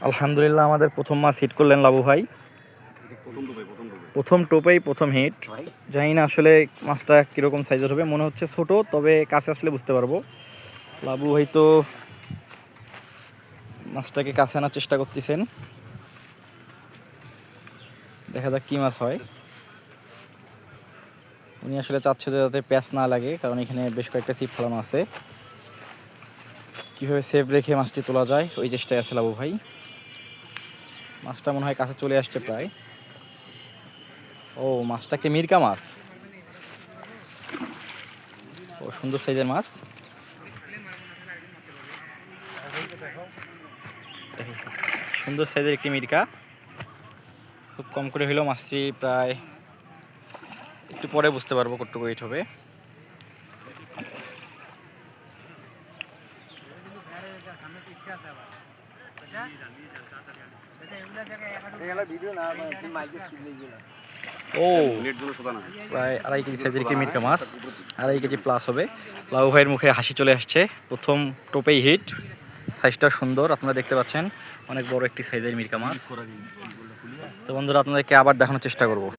আলহামদুলিল্লাহ আমাদের প্রথম মাছ হিট করলেন লাবু ভাই। প্রথম টোপেই প্রথম হিট। জানি না আসলে মাছটা কীরকম সাইজের হবে, মনে হচ্ছে ছোট, তবে কাছে আসলে বুঝতে পারবো। লাবু ভাই তো মাছটাকে কাছে আনার চেষ্টা করতেছেন, দেখা যাক কি মাছ হয়। উনি আসলে চাচ্ছে যে যাতে প্যাঁচ না লাগে, কারণ এখানে বেশ কয়েকটা ছিপ ফেলানো আছে। কীভাবে সেফ রেখে মাছটি তোলা যায় ওই চেষ্টায় আছে লাবু ভাই। মাছটা মনে হয় কাছে চলে আসছে প্রায়। ও, মাছটা কি মিরকা মাছ? ও, সুন্দর সাইজের মাছ। সুন্দর সাইজের একটি মিরকা। খুব কম করে হইলেও মাছটি প্রায় একটু পরে বুঝতে পারবো কতটুকু ওয়েট হবে। ও, প্রায় 2.5 কেজি সাইজের একটি মিরকা মাছ, 2.5 কেজি প্লাস হবে। লাবু ভাইয়ের মুখে হাসি চলে আসছে, প্রথম টোপেই হিট। সাইজটা সুন্দর, আপনারা দেখতে পাচ্ছেন, অনেক বড় একটি সাইজের মিরকা মাছ। তো বন্ধুরা, আপনাদেরকে আবার দেখানোর চেষ্টা করব।